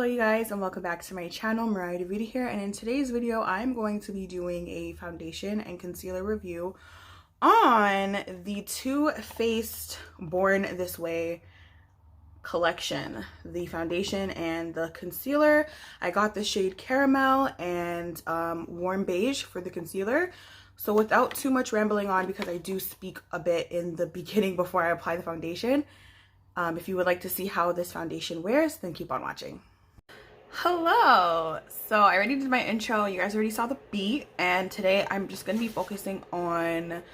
Hello you guys, and welcome back to my channel. KVD Beauty here, and in today's video I'm going to be doing a foundation and concealer review on the Too Faced Born This Way collection, the foundation and the concealer. I got the shade Caramel and Warm Beige for the concealer. So without too much rambling on, because I do speak a bit in the beginning before I apply the foundation, if you would like to see how this foundation wears, then keep on watching. Hello! So I already did my intro, you guys already saw the beat, and today I'm just going to be focusing on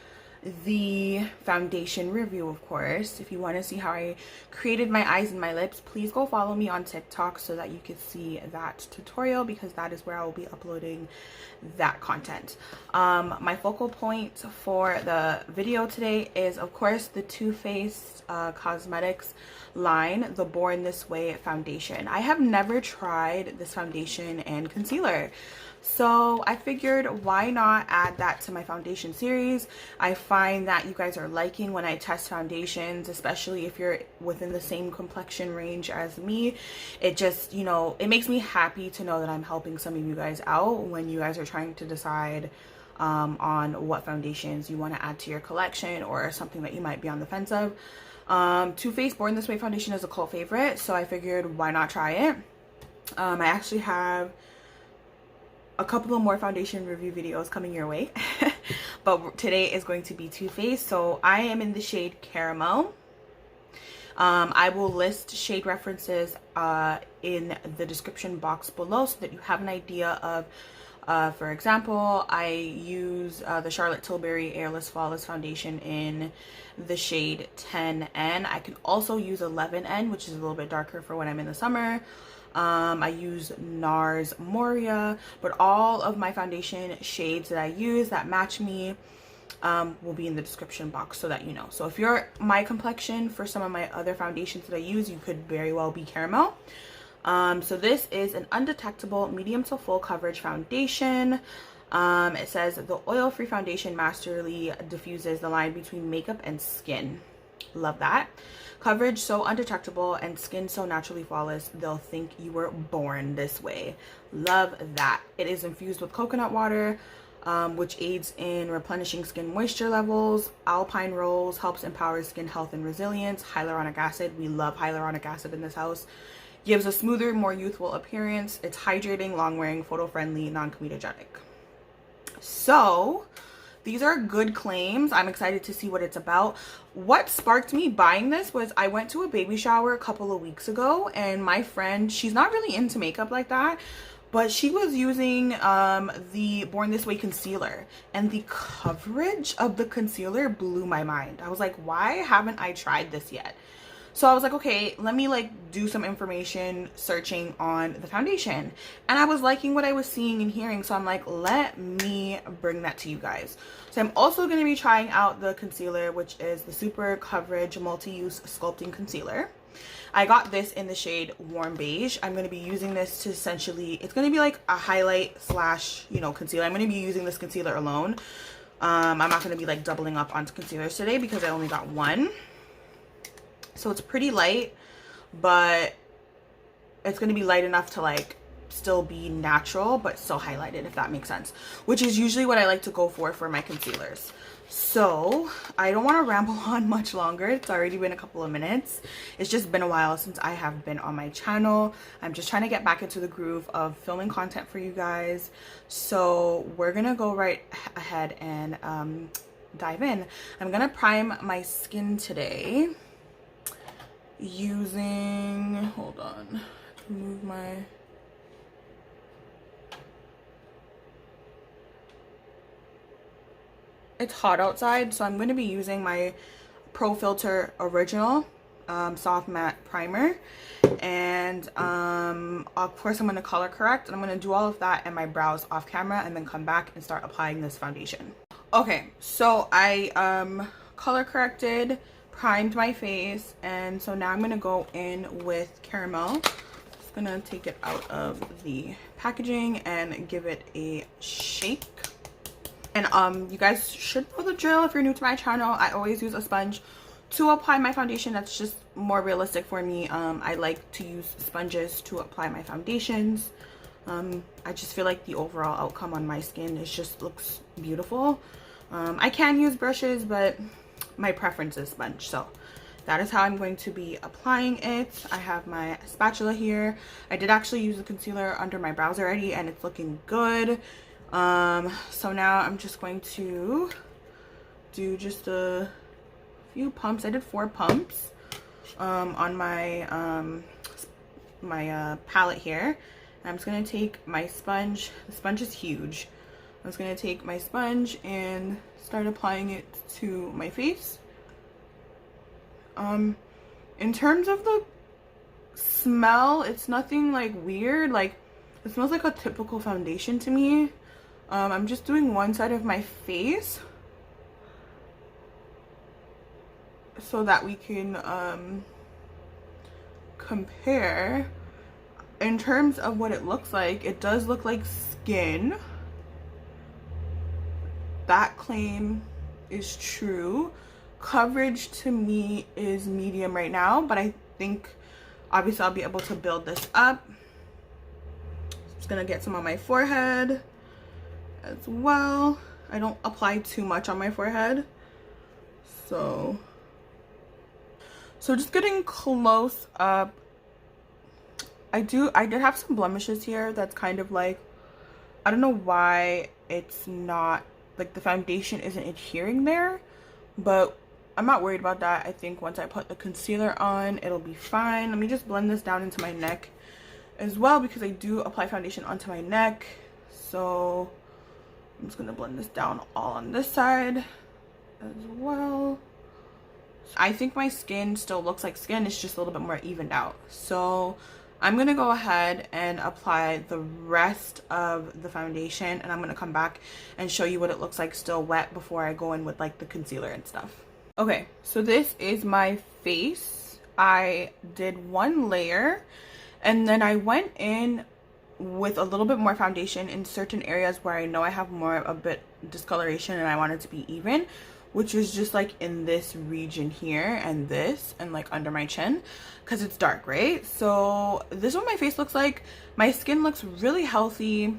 the foundation review, of course. If you want to see how I created my eyes and my lips, please go follow me on TikTok so that you can see that tutorial, because that is where I will be uploading that content. My focal point for the video today is, of course, the Too Faced Cosmetics line, the Born This Way foundation. I have never tried this foundation and concealer, so I figured why not add that to my foundation series. I find that you guys are liking when I test foundations, especially if you're within the same complexion range as me. It just, you know, it makes me happy to know that I'm helping some of you guys out when you guys are trying to decide on what foundations you want to add to your collection, or something that you might be on the fence of. Too Faced Born This Way foundation is a cult favorite, so I figured why not try it. I actually have a couple of more foundation review videos coming your way, but today is going to be Too Faced. So I am in the shade Caramel. I will list shade references in the description box below so that you have an idea of, for example, I use the Charlotte Tilbury Airless Flawless Foundation in the shade 10N. I can also use 11N, which is a little bit darker for when I'm in the summer. I use NARS Moorea, but all of my foundation shades that I use that match me will be in the description box so that you know. So if you're my complexion, for some of my other foundations that I use, you could very well be Caramel. So this is an undetectable medium to full coverage foundation. It says the oil-free foundation masterly diffuses the line between makeup and skin. Love that. Coverage so undetectable and skin so naturally flawless, they'll think you were born this way. Love that. It is infused with coconut water, which aids in replenishing skin moisture levels. Alpine rolls helps empower skin health and resilience. Hyaluronic acid, we love hyaluronic acid in this house, gives a smoother, more youthful appearance. It's hydrating, long-wearing, photo-friendly, non-comedogenic. So these are good claims. I'm excited to see what it's about. What sparked me buying this was I went to a baby shower a couple of weeks ago, and my friend, she's not really into makeup like that, but she was using the Born This Way concealer, and the coverage of the concealer blew my mind. I was like, why haven't I tried this yet? So I was like, okay, let me do some information searching on the foundation. And I was liking what I was seeing and hearing. So I'm like, let me bring that to you guys. So I'm also going to be trying out the concealer, which is the Super Coverage Multi-Use Sculpting Concealer. I got this in the shade Warm Beige. I'm going to be using this to essentially, it's going to be like a highlight slash, you know, concealer. I'm going to be using this concealer alone. I'm not going to be doubling up onto concealers today because I only got one. So it's pretty light, but it's going to be light enough to still be natural, but still highlighted, if that makes sense, which is usually what I like to go for my concealers. So I don't want to ramble on much longer. It's already been a couple of minutes. It's just been a while since I have been on my channel. I'm just trying to get back into the groove of filming content for you guys. So we're going to go right ahead and dive in. I'm going to prime my skin today using, hold on, move my, it's hot outside, so I'm going to be using my Pro Filter Original Soft Matte Primer, and of course I'm going to color correct, and I'm going to do all of that and my brows off camera, and then come back and start applying this foundation. Okay, so I color corrected, primed my face, and so now I'm gonna go in with Caramel. Just gonna take it out of the packaging and give it a shake. And you guys should know the drill if you're new to my channel. I always use a sponge to apply my foundation, that's just more realistic for me. I like to use sponges to apply my foundations. I just feel like the overall outcome on my skin is just looks beautiful. I can use brushes, but my preference is sponge. So that is how I'm going to be applying it. I have my spatula here. I did actually use the concealer under my brows already, and it's looking good. So now I'm just going to do just a few pumps. I did 4 pumps on my my palette here. And I'm just gonna take my sponge. The sponge is huge. I'm just gonna take my sponge and start applying it to my face. In terms of the smell, it's nothing like weird. Like, it smells like a typical foundation to me. I'm just doing one side of my face so that we can compare. In terms of what it looks like, it does look like skin. That claim is true. Coverage to me is medium right now, but I think obviously I'll be able to build this up. Just gonna get some on my forehead as well. I don't apply too much on my forehead, so just getting close up. I did have some blemishes here. That's kind of like, I don't know why it's not like the foundation isn't adhering there, but I'm not worried about that. I think once I put the concealer on, it'll be fine. Let me just blend this down into my neck as well, because I do apply foundation onto my neck. So I'm just gonna blend this down all on this side as well. I think my skin still looks like skin. It's just a little bit more evened out. So I'm gonna go ahead and apply the rest of the foundation, and I'm gonna come back and show you what it looks like still wet before I go in with like the concealer and stuff. Okay, so this is my face. I did 1 layer, and then I went in with a little bit more foundation in certain areas where I know I have more a bit discoloration and I want it to be even, which is just like in this region here and this, and like under my chin, because it's dark, right? So this is what my face looks like. My skin looks really healthy,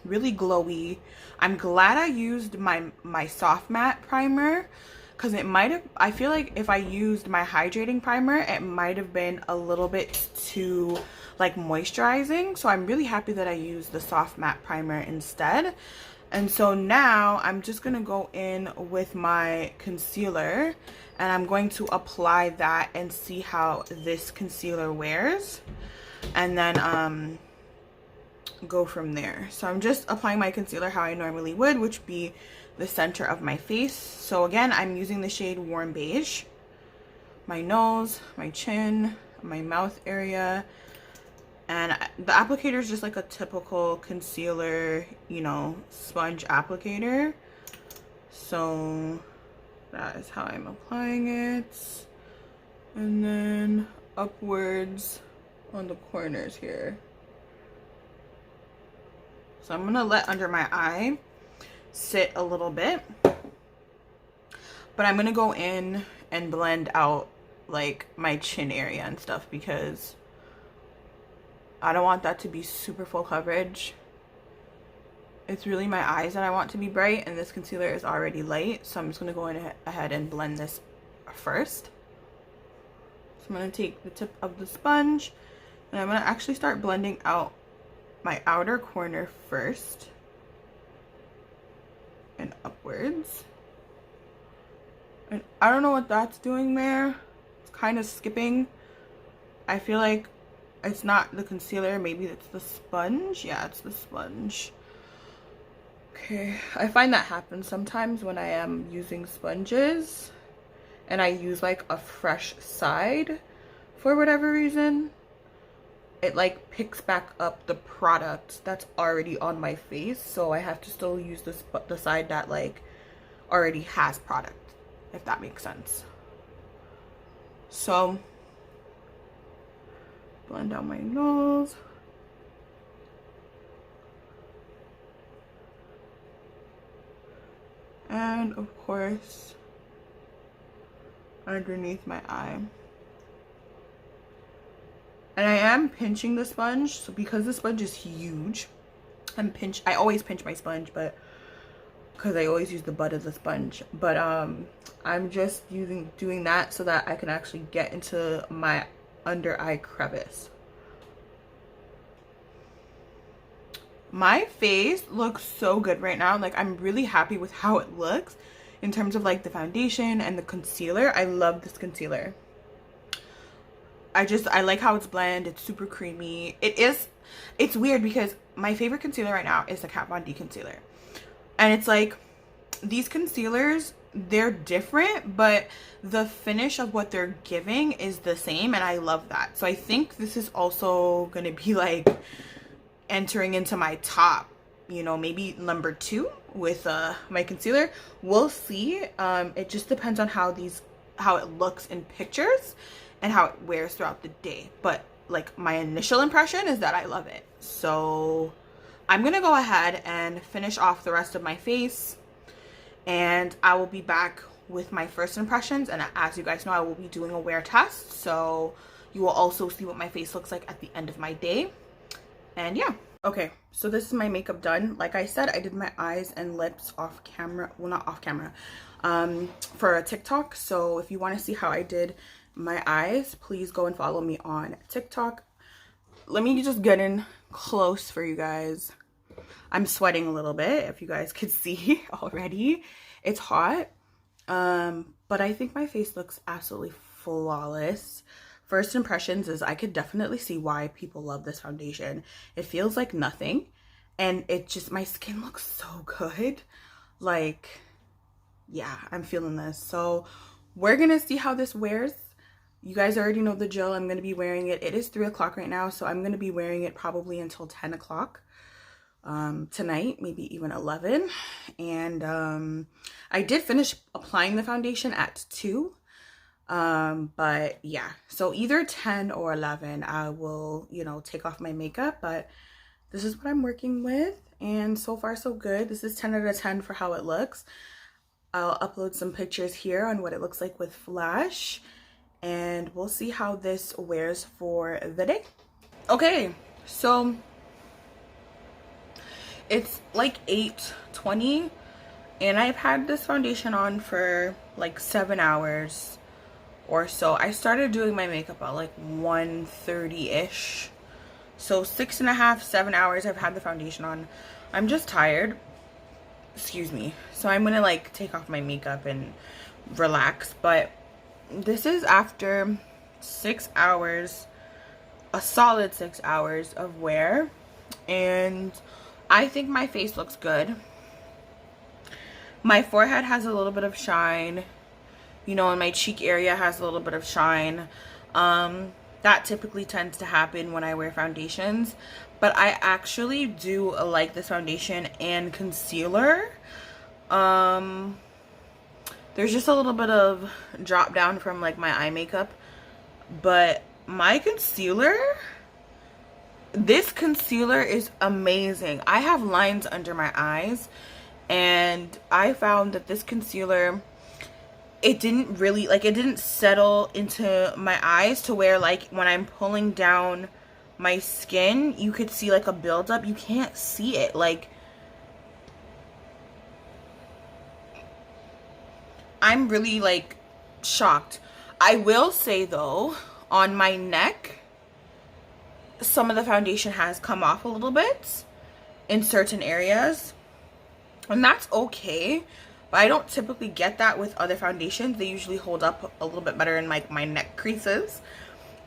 really glowy. I'm glad I used my soft matte primer, because it might have, I feel like if I used my hydrating primer, it might have been a little bit too like moisturizing. So I'm really happy that I used the soft matte primer instead. And so now I'm just gonna go in with my concealer, and I'm going to apply that and see how this concealer wears, and then go from there. So I'm just applying my concealer how I normally would, which would be the center of my face. So again, I'm using the shade Warm Beige. My nose, my chin, my mouth area. And the applicator is just like a typical concealer, you know, sponge applicator. So that is how I'm applying it. And then upwards on the corners here. So I'm gonna let under my eye sit a little bit, but I'm gonna go in and blend out like my chin area and stuff, because I don't want that to be super full coverage. It's really my eyes that I want to be bright, and this concealer is already light, so I'm just gonna go in ahead and blend this first. So I'm gonna take the tip of the sponge, and I'm gonna actually start blending out my outer corner first and upwards. And I don't know what that's doing there. It's kind of skipping. I feel like it's not the concealer, maybe it's the sponge. Yeah, it's the sponge. Okay, I find that happens sometimes when I am using sponges and I use like a fresh side for whatever reason. It like picks back up the product that's already on my face, so I have to still use the side that like already has product, if that makes sense. So blend out my nose. And of course, underneath my eye. And I am pinching the sponge, so because the sponge is huge, I always pinch my sponge, but because I always use the butt of the sponge, but I'm just doing that so that I can actually get into my under eye crevice. My face looks so good right now. Like, I'm really happy with how it looks in terms of like the foundation and the concealer. I love this concealer. I like how it's blend. It's super creamy. It's weird because my favorite concealer right now is the Kat Von D concealer. And it's like, these concealers, they're different, but the finish of what they're giving is the same, and I love that. So I think this is also gonna be like entering into my top, you know, maybe number 2 with my concealer. We'll see. It just depends on how it looks in pictures and how it wears throughout the day. But like, my initial impression is that I love it. So I'm gonna go ahead and finish off the rest of my face, and I will be back with my first impressions. And as you guys know, I will be doing a wear test, so you will also see what my face looks like at the end of my day. And yeah. Okay, so this is my makeup done. Like I said, I did my eyes and lips off camera. Well, not off camera, for a TikTok. So if you want to see how I did my eyes, please go and follow me on TikTok. Let me just get in close for you guys. I'm sweating a little bit, if you guys could see already. It's hot, but I think my face looks absolutely flawless. First impressions is I could definitely see why people love this foundation. It feels like nothing, and it just, my skin looks so good. Like, yeah, I'm feeling this. So we're gonna see how this wears. You guys already know the drill. I'm gonna be wearing it. It is 3 o'clock right now, so I'm gonna be wearing it probably until 10 o'clock tonight, maybe even 11. And I did finish applying the foundation at 2. But yeah, so either 10 or 11 I will, you know, take off my makeup. But this is what I'm working with, and so far so good. This is 10 out of 10 for how it looks. I'll upload some pictures here on what it looks like with flash, and we'll see how this wears for the day. Okay, so it's like 8:20, and I've had this foundation on for like 7 hours or so. I started doing my makeup at like 1:30-ish. So 6.5, 7 hours I've had the foundation on. I'm just tired. Excuse me. So I'm gonna like take off my makeup and relax. But this is after 6 hours, a solid 6 hours of wear. And I think my face looks good. My forehead has a little bit of shine, you know, and my cheek area has a little bit of shine. That typically tends to happen when I wear foundations, but I actually do like this foundation and concealer. There's just a little bit of drop down from like my eye makeup, but my concealer, this concealer is amazing. I have lines under my eyes, and I found that this concealer, it didn't really, like, it didn't settle into my eyes to where, like, when I'm pulling down my skin, you could see like a buildup. You can't see it. Like, I'm really like shocked. I will say though, on my neck, some of the foundation has come off a little bit in certain areas, and that's okay. But I don't typically get that with other foundations. They usually hold up a little bit better in like my neck creases.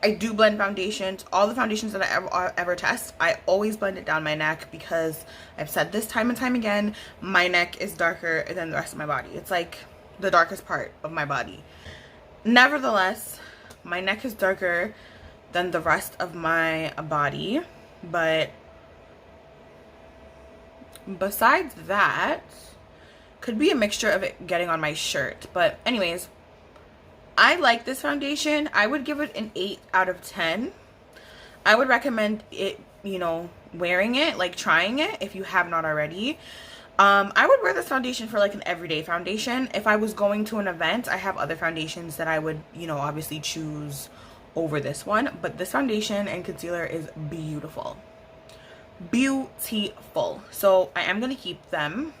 I do blend foundations. All the foundations that I ever test, I always blend it down my neck, because I've said this time and time again, my neck is darker than the rest of my body. It's like the darkest part of my body. Nevertheless, my neck is darker than the rest of my body. But besides that, could be a mixture of it getting on my shirt. But anyways, I like this foundation. I would give it an 8 out of 10. I would recommend it, you know, wearing it, like trying it if you have not already. I would wear this foundation for like an everyday foundation. If I was going to an event, I have other foundations that I would, you know, obviously choose over this one. But this foundation and concealer is beautiful. Beautiful. So I am going to keep them.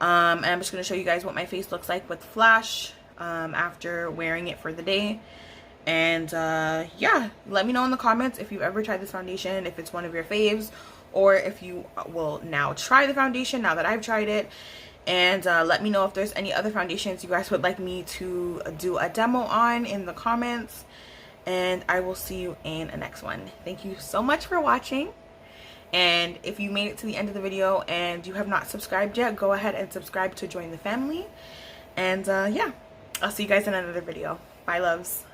And I'm just going to show you guys what my face looks like with flash after wearing it for the day. And yeah, let me know in the comments if you've ever tried this foundation, if it's one of your faves, or if you will now try the foundation now that I've tried it. And let me know if there's any other foundations you guys would like me to do a demo on in the comments. And I will see you in the next one. Thank you so much for watching. And if you made it to the end of the video and you have not subscribed yet, go ahead and subscribe to join the family. And yeah, I'll see you guys in another video. Bye, loves.